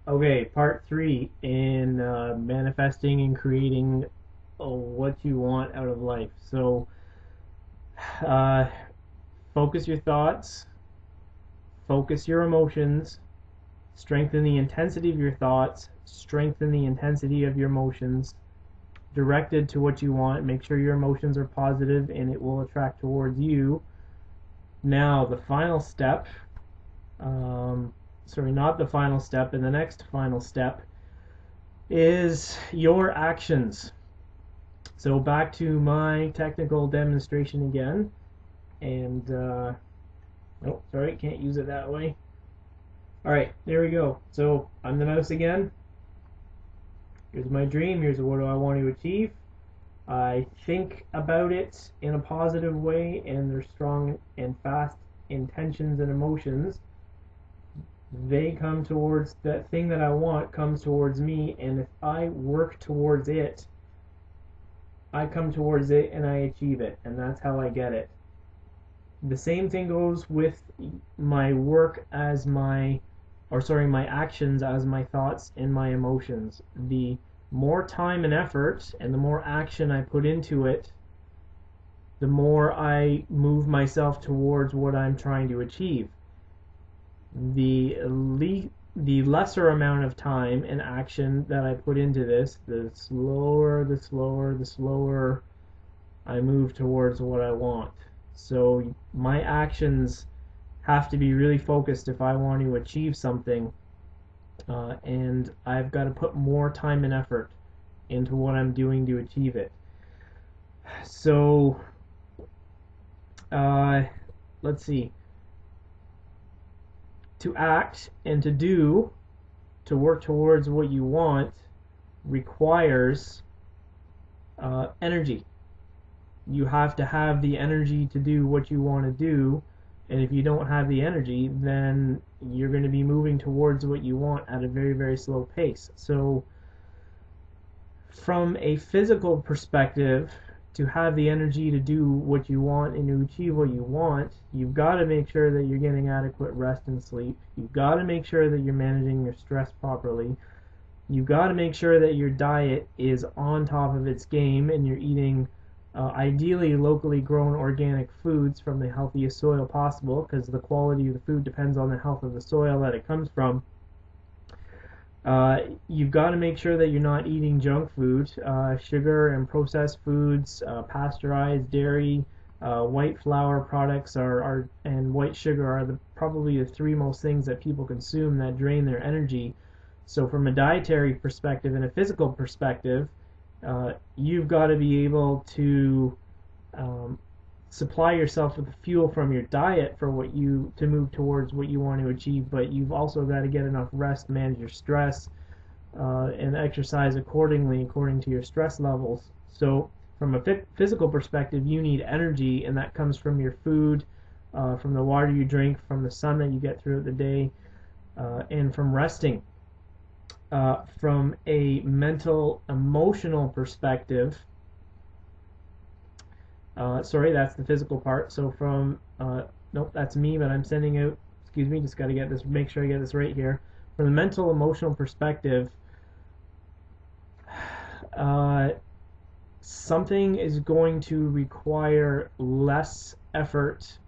Okay, part three in manifesting and creating what you want out of life. So, uh, focus your thoughts, focus your emotions, strengthen the intensity of your thoughts, strengthen the intensity of your emotions, directed to what you want. Make sure your emotions are positive and it will attract towards you. Now, the final step, sorry, not the final step, and the next final step is your actions. So back to my technical demonstration again, and oh, sorry, can't use it that way. All right, there we go. So I'm the mouse again. Here's my dream. Here's what do I want to achieve. I think about it in a positive way, and there's strong and fast intentions and emotions. They come towards that thing that I want comes towards me, and if I work towards it, I come towards it and I achieve it, and that's how I get it. The same thing goes with my work as my actions as my thoughts and my emotions. The more time and effort and the more action I put into it, the more I move myself towards what I'm trying to achieve. The lesser amount of time and action that I put into this, the slower I move towards what I want. So my actions have to be really focused if I want to achieve something, and I've got to put more time and effort into what I'm doing to achieve it. So uh, let's see. To act and to do, to work towards what you want, requires energy. You have to have the energy to do what you want to do, and if you don't have the energy, then you're going to be moving towards what you want at a very, very slow pace. So from a physical perspective, to have the energy to do what you want and to achieve what you want, you've got to make sure that you're getting adequate rest and sleep. You've got to make sure that you're managing your stress properly. You've got to make sure that your diet is on top of its game and you're eating ideally locally grown organic foods from the healthiest soil possible, because the quality of the food depends on the health of the soil that it comes from. You've got to make sure that you're not eating junk food, sugar and processed foods, pasteurized dairy, white flour products and white sugar are probably the three most things that people consume that drain their energy. So from a dietary perspective and a physical perspective, you've got to be able to um, supply yourself with the fuel from your diet for what you to move towards what you want to achieve, but you've also got to get enough rest, manage your stress, and exercise accordingly according to your stress levels. So from a physical perspective, you need energy, and that comes from your food, from the water you drink, from the sun that you get throughout the day, and from resting. From a mental emotional perspective, sorry, that's the physical part. So from nope, that's me, but I'm sending out. Excuse me, just got to get this. Make sure I get this right here. From the mental emotional perspective, uh, something is going to require less effort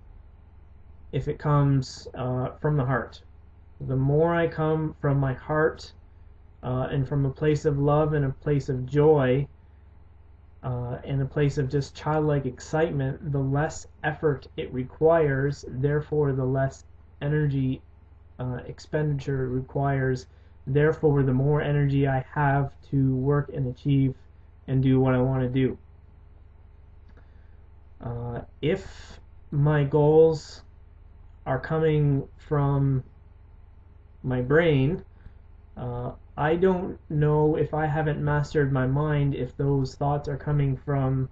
if it comes from the heart. The more I come from my heart and from a place of love and a place of joy, in a place of just childlike excitement, the less effort it requires, therefore the less energy expenditure it requires, therefore the more energy I have to work and achieve and do what I want to do. If my goals are coming from my brain, I don't know, if I haven't mastered my mind, if those thoughts are coming from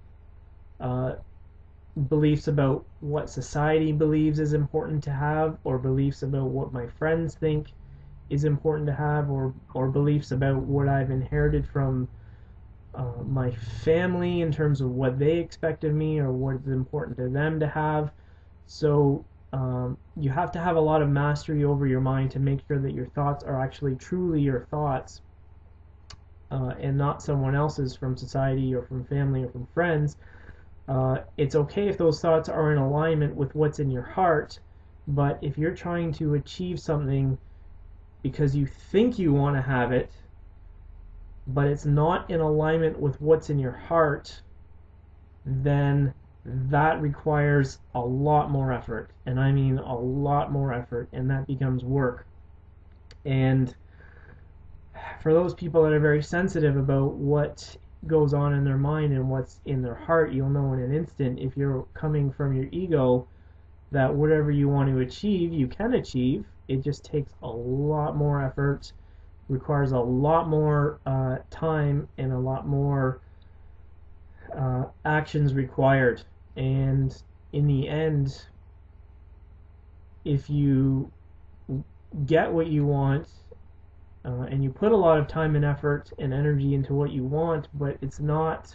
uh, beliefs about what society believes is important to have, or beliefs about what my friends think is important to have, or beliefs about what I've inherited from my family in terms of what they expect of me or what is important to them to have. So You have to have a lot of mastery over your mind to make sure that your thoughts are actually truly your thoughts, and not someone else's from society or from family or from friends. It's okay if those thoughts are in alignment with what's in your heart, but if you're trying to achieve something because you think you want to have it, but it's not in alignment with what's in your heart, then that requires a lot more effort. And I mean a lot more effort, and that becomes work. And for those people that are very sensitive about what goes on in their mind and what's in their heart, you'll know in an instant if you're coming from your ego that whatever you want to achieve, you can achieve. It just takes a lot more effort, requires a lot more time, and a lot more actions required. And in the end, if you get what you want, and you put a lot of time and effort and energy into what you want, but it's not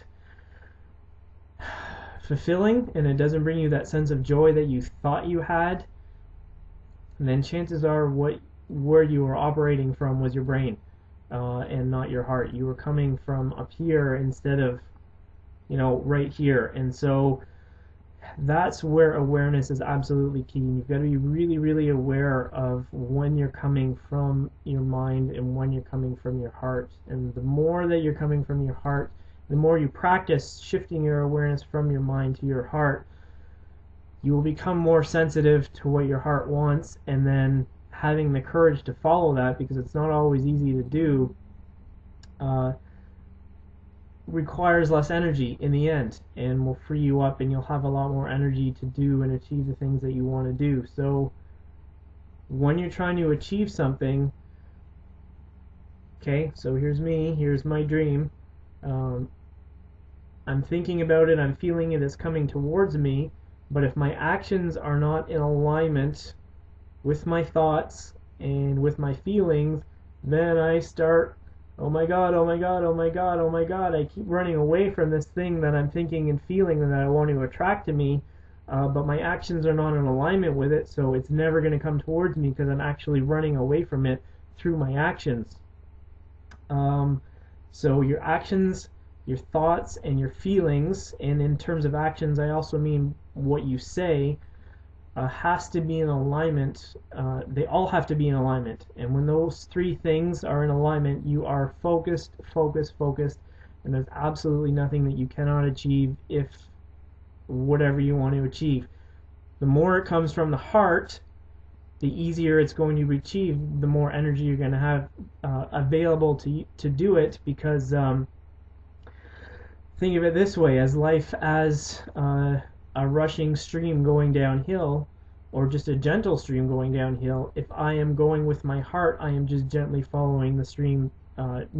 fulfilling and it doesn't bring you that sense of joy that you thought you had, then chances are where you were operating from was your brain, and not your heart. You were coming from up here instead of, right here. And so that's where awareness is absolutely key. You've got to be really, really aware of when you're coming from your mind and when you're coming from your heart. And the more that you're coming from your heart, the more you practice shifting your awareness from your mind to your heart, you will become more sensitive to what your heart wants, and then having the courage to follow that, because it's not always easy to do, requires less energy in the end, and will free you up, and you'll have a lot more energy to do and achieve the things that you want to do. So when you're trying to achieve something, okay, so here's my dream. I'm thinking about it, I'm feeling it, it's coming towards me, but if my actions are not in alignment with my thoughts and with my feelings, then I start, oh my God, oh my God, oh my God, oh my God, I keep running away from this thing that I'm thinking and feeling and that I want to attract to me, but my actions are not in alignment with it, so it's never going to come towards me because I'm actually running away from it through my actions. So your actions, your thoughts, and your feelings, and in terms of actions, I also mean what you say, has to be in alignment. They all have to be in alignment. And when those three things are in alignment, you are focused, and there's absolutely nothing that you cannot achieve if whatever you want to achieve. The more it comes from the heart, the easier it's going to be achieved, the more energy you're going to have available to do it, because think of it this way, as life as a rushing stream going downhill, or just a gentle stream going downhill. If I am going with my heart, I am just gently following the stream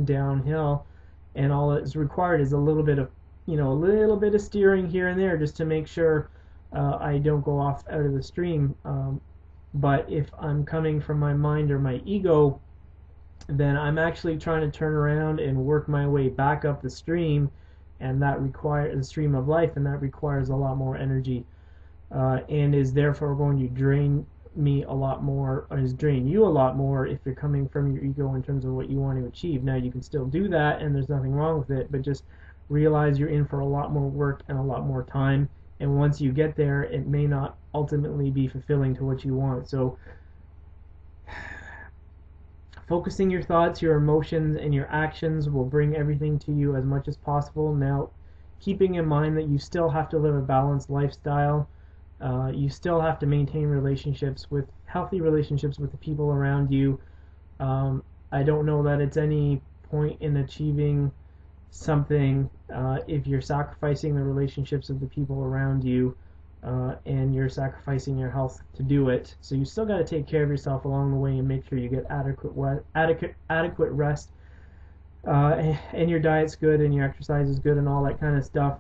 downhill, and all that's required is a little bit of steering here and there just to make sure I don't go off out of the stream. But if I'm coming from my mind or my ego, then I'm actually trying to turn around and work my way back up the stream, and that requires the stream of life, and that requires a lot more energy, and is therefore going to drain me a lot more, or is drain you a lot more if you're coming from your ego in terms of what you want to achieve. Now you can still do that, and there's nothing wrong with it, but just realize you're in for a lot more work and a lot more time, and once you get there, it may not ultimately be fulfilling to what you want. So focusing your thoughts, your emotions, and your actions will bring everything to you as much as possible. Now, keeping in mind that you still have to live a balanced lifestyle, you still have to maintain healthy relationships with the people around you. I don't know that it's any point in achieving something if you're sacrificing the relationships of the people around you, and you're sacrificing your health to do it. So you still got to take care of yourself along the way and make sure you get adequate rest, and your diet's good and your exercise is good and all that kind of stuff.